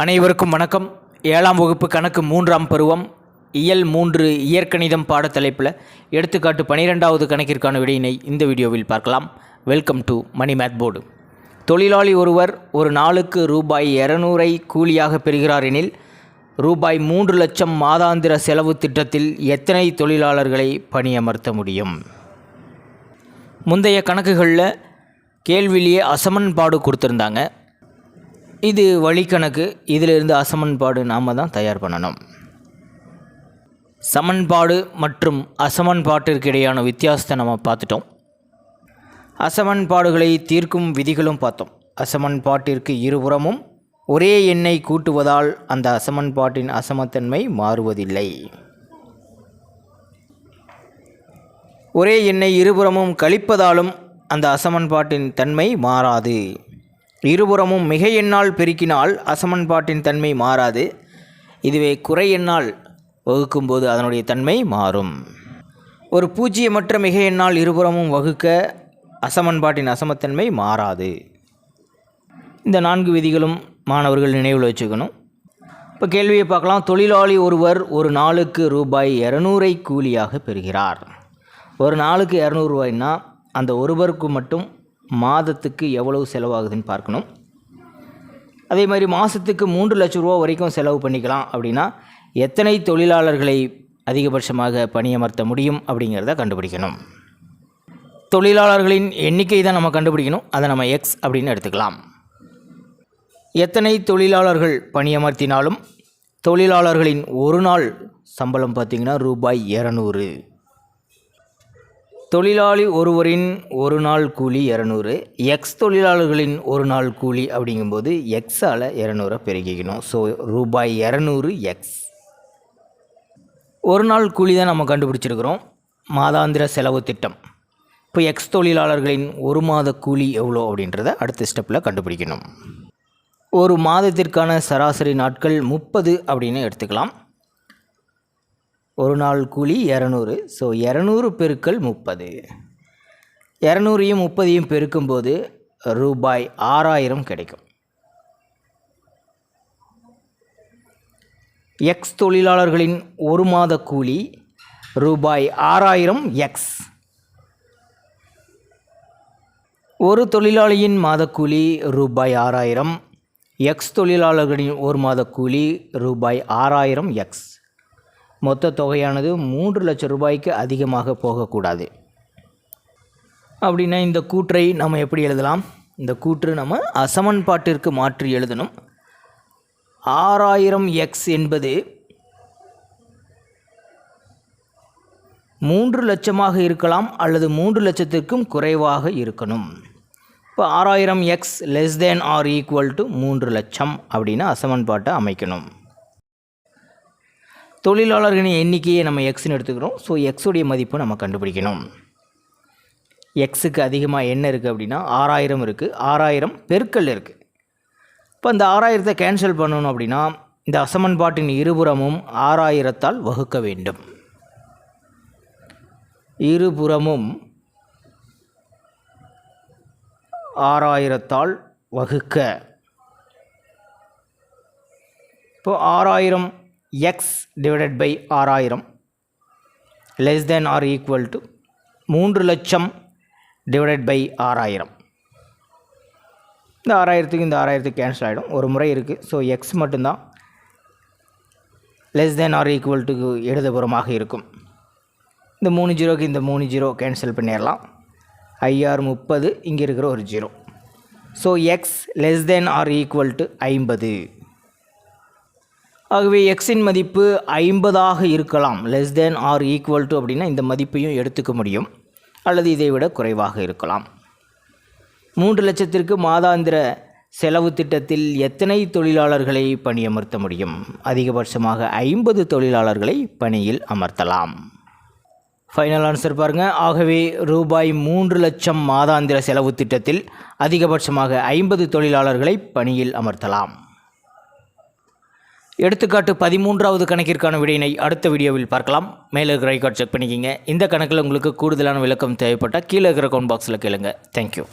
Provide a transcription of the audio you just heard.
அனைவருக்கும் வணக்கம். 7ஆம் வகுப்பு கணக்கு 3ஆம் பருவம் இயல் 3 இயற்கணிதம் பாடத்தலைப்பில் எடுத்துக்காட்டு 12வது கணக்கிற்கான விடையினை இந்த வீடியோவில் பார்க்கலாம். Welcome to Mani math board. தொழிலாளி ஒருவர் ஒரு நாளுக்கு ரூபாய் 200 கூலியாக பெறுகிறார் எனில் ரூபாய் 3 லட்சம் மாதாந்திர செலவு திட்டத்தில் எத்தனை தொழிலாளர்களை பணியமர்த்த முடியும்? முந்தைய கணக்குகளில் கேள்வியிலேயே அசமன்பாடு கொடுத்துருந்தாங்க. இது வழிக்கணக்கு. இதிலிருந்து அசமன்பாடு நாம் தான் தயார் பண்ணணும். சமன்பாடு மற்றும் அசமன்பாட்டிற்கு இடையான வித்தியாசத்தை நம்ம பார்த்துட்டோம். அசமன்பாடுகளை தீர்க்கும் விதிகளும் பார்த்தோம். அசமன்பாட்டிற்கு இருபுறமும் ஒரே எண்ணை கூட்டுவதால் அந்த அசமன்பாட்டின் அசமத்தன்மை மாறுவதில்லை. ஒரே எண்ணை இருபுறமும் கழிப்பதாலும் அந்த அசமன்பாட்டின் தன்மை மாறாது. இருபுறமும் மிகை எண்ணால் பெருக்கினால் அசமன்பாட்டின் தன்மை மாறாது. இதுவே குறை எண்ணால் வகுக்கும்போது அதனுடைய தன்மை மாறும். ஒரு பூஜ்ஜியமற்ற மிகை எண்ணால் இருபுறமும் வகுக்க அசமன்பாட்டின் அசமத்தன்மை மாறாது. இந்த 4 விதிகளும் மாணவர்கள் நினைவில் வச்சுக்கணும். இப்போ கேள்வியை பார்க்கலாம். தொழிலாளி ஒருவர் ஒரு நாளுக்கு ரூபாய் 200 கூலியாக பெறுகிறார். ஒரு நாளுக்கு 200 ரூபாய்னா அந்த ஒருவருக்கு மட்டும் மாதத்துக்கு எவ்வளவு செலவாகுதுன்னு பார்க்கணும். அதே மாதிரி மாதத்துக்கு 3 லட்சம் ரூபா வரைக்கும் செலவு பண்ணிக்கலாம் அப்படின்னா எத்தனை தொழிலாளர்களை அதிகபட்சமாக பணியமர்த்த முடியும் அப்படிங்கிறத கண்டுபிடிக்கணும். தொழிலாளர்களின் எண்ணிக்கை தான் நம்ம கண்டுபிடிக்கணும். அதை நம்ம எக்ஸ் அப்படின்னு எடுத்துக்கலாம். எத்தனை தொழிலாளர்கள் பணியமர்த்தினாலும் தொழிலாளர்களின் ஒரு நாள் சம்பளம் பார்த்திங்கன்னா ரூபாய் 200. தொழிலாளி ஒருவரின் ஒரு நாள் கூலி 200. எக்ஸ் தொழிலாளர்களின் ஒரு நாள் கூலி அப்படிங்கும்போது எக்ஸால் 200 பெருக்கிக்கணும். ஸோ ரூபாய் 200 எக்ஸ். ஒரு நாள் கூலி தான் நம்ம கண்டுபிடிச்சிருக்கிறோம். மாதாந்திர செலவு திட்டம். இப்போ எக்ஸ் தொழிலாளர்களின் ஒரு மாத கூலி எவ்வளோ அப்படின்றத அடுத்த ஸ்டெப்பில் கண்டுபிடிக்கணும். ஒரு மாதத்திற்கான சராசரி நாட்கள் 30 அப்படின்னு எடுத்துக்கலாம். ஒரு நாள் கூலி 200. ஸோ 200 பெருக்கல் 30. 200ஐயும் 30ஐயும் பெருக்கும்போது ரூபாய் 6000 கிடைக்கும். எக்ஸ் தொழிலாளர்களின் ஒரு மாத கூலி ரூபாய் 6000 எக்ஸ். ஒரு தொழிலாளியின் மாதக்கூலி ரூபாய் 6000. எக்ஸ் தொழிலாளர்களின் ஒரு மாத கூலி ரூபாய் 6000 எக்ஸ். மொத்த தொகையானது 3 லட்சம் ரூபாய்க்கு அதிகமாக போகக்கூடாது. அப்படின்னா இந்த கூற்றை நம்ம எப்படி எழுதலாம்? இந்த கூற்று நம்ம அசமன்பாட்டிற்கு மாற்றி எழுதணும். 6000 எக்ஸ் என்பது 3 லட்சமாக இருக்கலாம் அல்லது 3 லட்சத்திற்கும் குறைவாக இருக்கணும். இப்போ 6000 X less than or equal to 3 லட்சம் அப்படின்னு அசமன்பாட்டை அமைக்கணும். தொழிலாளர்களின் எண்ணிக்கையை நம்ம எக்ஸ்ன்னு எடுத்துக்கிறோம். ஸோ எக்ஸுடைய மதிப்பு நம்ம கண்டுபிடிக்கணும். எக்ஸுக்கு அதிகமாக என்ன இருக்குது அப்படின்னா 6000 இருக்குது. 6000 பெருக்கல் இருக்குது. இப்போ இந்த 6000ஐ கேன்சல் பண்ணணும் அப்படின்னா இந்த அசமன்பாட்டின் இருபுறமும் 6000ஆல் வகுக்க வேண்டும். இருபுறமும் 6000ஆல் வகுக்க. இப்போ 6000 x divided by 6000 less than or equal to 3 லட்சம் டிவைடட் பை 6000. இந்த 6000க்கு இந்த 6000 கேன்சல் ஆகிடும். ஒரு முறை இருக்குது. ஸோ எக்ஸ் மட்டும்தான் less than or equal to இடதுபுறமாக இருக்கும். இந்த 3 ஜீரோக்கு இந்த 3 ஜீரோ கேன்சல் பண்ணிடலாம். ஐஆர் 30, இங்கே இருக்கிற ஒரு zero. So X less than or equal to 50. ஆகவே எக்ஸின் மதிப்பு 50ஆக இருக்கலாம். Less than or equal to அப்படின்னா இந்த மதிப்பையும் எடுத்துக்க முடியும், அல்லது இதை விட குறைவாக இருக்கலாம். 3 லட்சத்திற்கு மாதாந்திர செலவு திட்டத்தில் எத்தனை தொழிலாளர்களை பணியமர்த்த முடியும்? அதிகபட்சமாக 50 தொழிலாளர்களை பணியில் அமர்த்தலாம். ஃபைனல் ஆன்சர் பாருங்கள். ஆகவே ரூபாய் 3 லட்சம் மாதாந்திர செலவு திட்டத்தில் அதிகபட்சமாக 50 தொழிலாளர்களை பணியில் அமர்த்தலாம். எடுத்துக்காட்டு 13வது கணக்கிற்கான விடையினை அடுத்த வீடியோவில் பார்க்கலாம். மேலே இருக்கிற ரெக்கார்ட் செக் பண்ணிக்கிங்க. இந்த கணக்கில் உங்களுக்கு கூடுதலான விளக்கம் தேவைப்பட்டால் கீழே இருக்கிற கமெண்ட் பாக்ஸில் கேளுங்க. தேங்க்யூ.